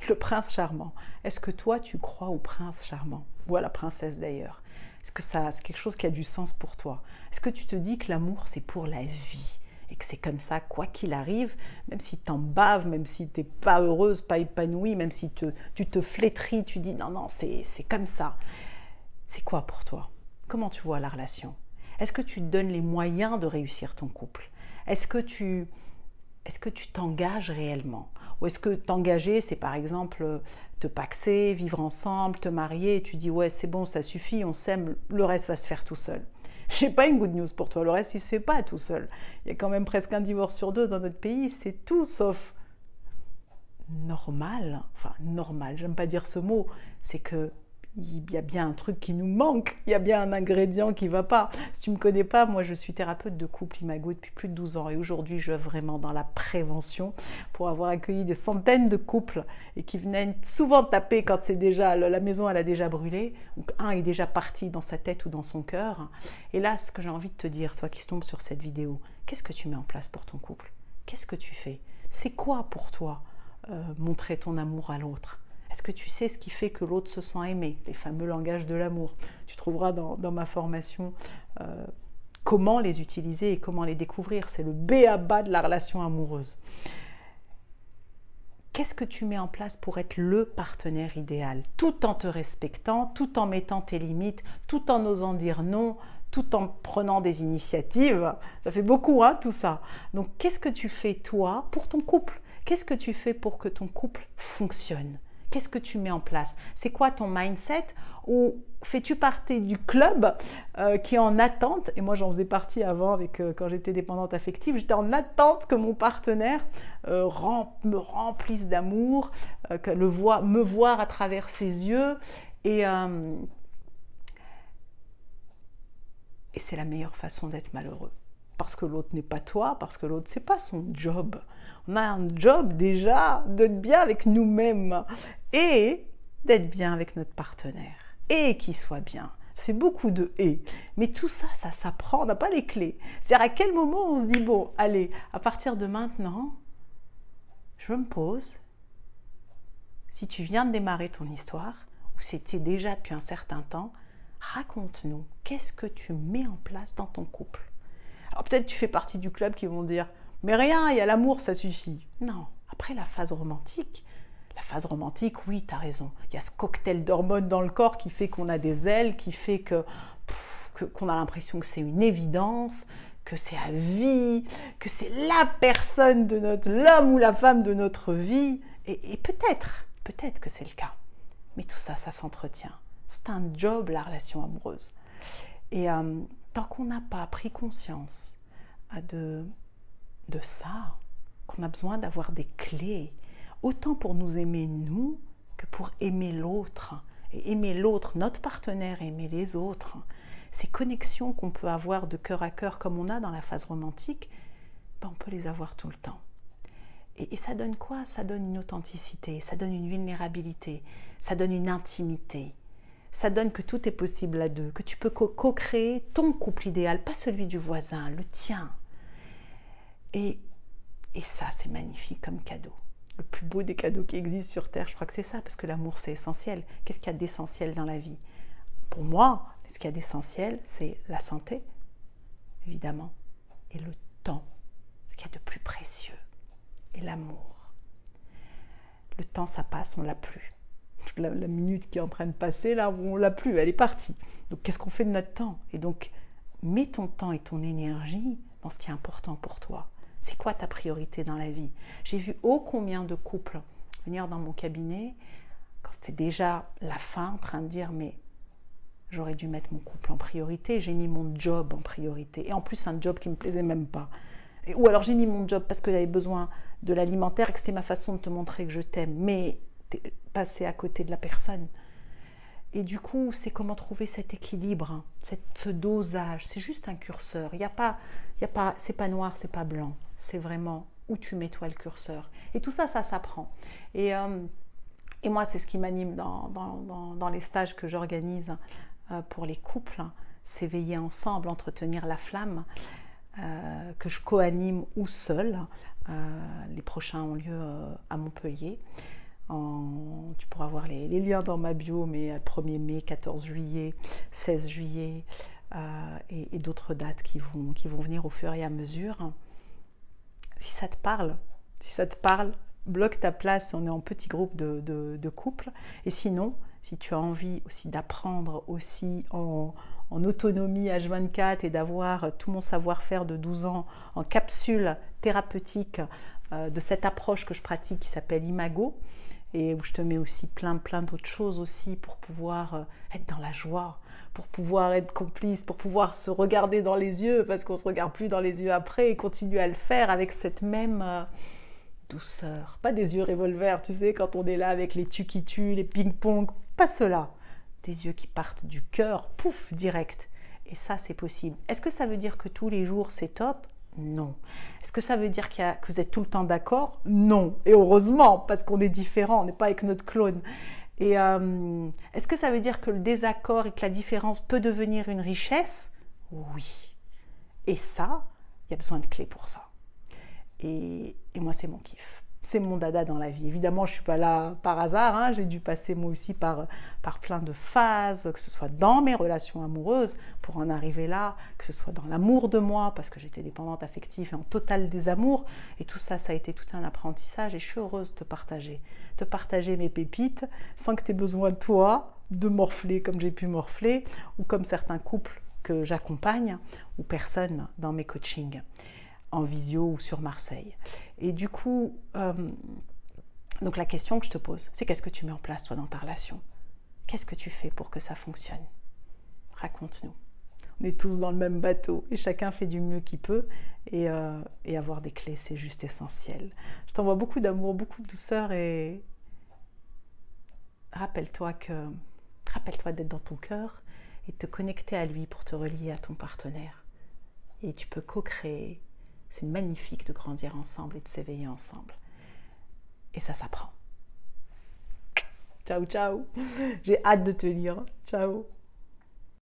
Le prince charmant. Est-ce que toi, tu crois au prince charmant? Ou à la princesse d'ailleurs? Est-ce que ça, c'est quelque chose qui a du sens pour toi? Est-ce que tu te dis que l'amour, c'est pour la vie? Et que c'est comme ça, quoi qu'il arrive, même si t'en baves, même si t'es pas heureuse, pas épanouie, même si tu te flétris, tu dis non, non, c'est comme ça. C'est quoi pour toi? Comment tu vois la relation? Est-ce que tu te donnes les moyens de réussir ton couple? Est-ce que tu t'engages réellement? Ou est-ce que t'engager, c'est par exemple te paxer, vivre ensemble, te marier, et tu dis ouais c'est bon, ça suffit, on s'aime, le reste va se faire tout seul. J'ai pas une good news pour toi, le reste il se fait pas tout seul. Il y a quand même presque un divorce sur deux dans notre pays, c'est tout sauf normal. Enfin normal, j'aime pas dire ce mot, c'est que il y a bien un truc qui nous manque, il y a bien un ingrédient qui ne va pas. Si tu ne me connais pas, moi je suis thérapeute de couple Imago depuis plus de 12 ans et aujourd'hui je œuvre vraiment dans la prévention pour avoir accueilli des centaines de couples et qui venaient souvent taper quand c'est déjà la maison elle a déjà brûlé, ou un est déjà parti dans sa tête ou dans son cœur. Et là, ce que j'ai envie de te dire, toi qui tombes sur cette vidéo, qu'est-ce que tu mets en place pour ton couple? Qu'est-ce que tu fais? C'est quoi pour toi montrer ton amour à l'autre? Est-ce que tu sais ce qui fait que l'autre se sent aimé? Les fameux langages de l'amour. Tu trouveras dans ma formation comment les utiliser et comment les découvrir. C'est le b.a.-ba de la relation amoureuse. Qu'est-ce que tu mets en place pour être le partenaire idéal? Tout en te respectant, tout en mettant tes limites, tout en osant dire non, tout en prenant des initiatives. Ça fait beaucoup, hein, tout ça. Donc, qu'est-ce que tu fais, toi, pour ton couple? Qu'est-ce que tu fais pour que ton couple fonctionne? Qu'est-ce que tu mets en place? C'est quoi ton mindset? Ou fais-tu partie du club qui est en attente? Et moi, j'en faisais partie avant, quand j'étais dépendante affective. J'étais en attente que mon partenaire me remplisse d'amour, me voir à travers ses yeux. Et c'est la meilleure façon d'être malheureux. Parce que l'autre n'est pas toi, parce que l'autre, c'est pas son job. On a un job déjà d'être bien avec nous-mêmes et d'être bien avec notre partenaire. Et qu'il soit bien. Ça fait beaucoup de « et ». Mais tout ça, ça s'apprend, on n'a pas les clés. C'est-à-dire à quel moment on se dit « bon, allez, à partir de maintenant, je me pose ». Si tu viens de démarrer ton histoire, ou c'était déjà depuis un certain temps, raconte-nous, qu'est-ce que tu mets en place dans ton couple? Alors peut-être tu fais partie du club qui vont dire « mais rien, il y a l'amour, ça suffit ». Non, après la phase romantique, oui, tu as raison. Il y a ce cocktail d'hormones dans le corps qui fait qu'on a des ailes, qui fait qu'on a l'impression que c'est une évidence, que c'est à vie, que c'est la personne de l'homme ou la femme de notre vie. Et peut-être que c'est le cas. Mais tout ça, ça s'entretient. C'est un job, la relation amoureuse. Et tant qu'on n'a pas pris conscience de ça, qu'on a besoin d'avoir des clés, autant pour nous aimer nous que pour aimer l'autre. Et aimer l'autre, notre partenaire, aimer les autres. Ces connexions qu'on peut avoir de cœur à cœur comme on a dans la phase romantique, ben on peut les avoir tout le temps. Et ça donne quoi? Ça donne une authenticité, ça donne une vulnérabilité, ça donne une intimité. Ça donne que tout est possible à deux, que tu peux co-créer ton couple idéal, pas celui du voisin, le tien. Et ça, c'est magnifique comme cadeau. Le plus beau des cadeaux qui existent sur Terre, je crois que c'est ça, parce que l'amour, c'est essentiel. Qu'est-ce qu'il y a d'essentiel dans la vie? Pour moi, ce qu'il y a d'essentiel, c'est la santé, évidemment, et le temps, ce qu'il y a de plus précieux, et l'amour. Le temps, ça passe, on l'a plus. La minute qui est en train de passer, là, on l'a plus, elle est partie. Donc, qu'est-ce qu'on fait de notre temps? Et donc, mets ton temps et ton énergie dans ce qui est important pour toi. C'est quoi ta priorité dans la vie? J'ai vu ô combien de couples venir dans mon cabinet quand c'était déjà la fin, en train de dire « mais j'aurais dû mettre mon couple en priorité, j'ai mis mon job en priorité. » Et en plus, un job qui ne me plaisait même pas. Ou alors, j'ai mis mon job parce que j'avais besoin de l'alimentaire et que c'était ma façon de te montrer que je t'aime. Mais t'es passé à côté de la personne. Et du coup, c'est comment trouver cet équilibre, hein, ce dosage. C'est juste un curseur. C'est pas noir, c'est pas blanc. C'est vraiment où tu mets toi le curseur. Et tout ça, ça s'apprend. Et moi, c'est ce qui m'anime dans les stages que j'organise pour les couples. C'est veiller ensemble, entretenir la flamme, que je co-anime ou seule. Les prochains ont lieu à Montpellier. Tu pourras voir les liens dans ma bio, mais 1er mai, 14 juillet, 16 juillet et d'autres dates qui vont venir au fur et à mesure. Si ça te parle, bloque ta place, on est en petit groupe de couple. Et sinon, si tu as envie aussi d'apprendre aussi en autonomie H24 et d'avoir tout mon savoir-faire de 12 ans en capsule thérapeutique de cette approche que je pratique qui s'appelle Imago, et où je te mets aussi plein d'autres choses aussi pour pouvoir être dans la joie, pour pouvoir être complice, pour pouvoir se regarder dans les yeux, parce qu'on ne se regarde plus dans les yeux après, et continuer à le faire avec cette même douceur. Pas des yeux revolver, tu sais, quand on est là avec les tu qui tuent, les ping-pong, pas cela. Des yeux qui partent du cœur, pouf, direct. Et ça, c'est possible. Est-ce que ça veut dire que tous les jours, c'est top ? Non. Est-ce que ça veut dire que vous êtes tout le temps d'accord ? Non. Et heureusement, parce qu'on est différents, on n'est pas avec notre clone. Et est-ce que ça veut dire que le désaccord et que la différence peut devenir une richesse ? Oui. Et ça, il y a besoin de clés pour ça. Et moi, c'est mon kiff. C'est mon dada dans la vie. Évidemment, je ne suis pas là par hasard. Hein. J'ai dû passer moi aussi par plein de phases, que ce soit dans mes relations amoureuses, pour en arriver là, que ce soit dans l'amour de moi, parce que j'étais dépendante affective et en total désamour. Et tout ça, ça a été tout un apprentissage. Et je suis heureuse de te partager mes pépites, sans que tu aies besoin, toi, de morfler comme j'ai pu morfler, ou comme certains couples que j'accompagne, ou personnes dans mes coachings, en visio ou sur Marseille. Et du coup, donc la question que je te pose, c'est qu'est-ce que tu mets en place toi dans ta relation ? Qu'est-ce que tu fais pour que ça fonctionne ? Raconte-nous. On est tous dans le même bateau et chacun fait du mieux qu'il peut et avoir des clés, c'est juste essentiel. Je t'envoie beaucoup d'amour, beaucoup de douceur et rappelle-toi d'être dans ton cœur et de te connecter à lui pour te relier à ton partenaire. Et tu peux co-créer. C'est magnifique de grandir ensemble et de s'éveiller ensemble. Et ça s'apprend. Ciao, ciao. J'ai hâte de te lire. Ciao.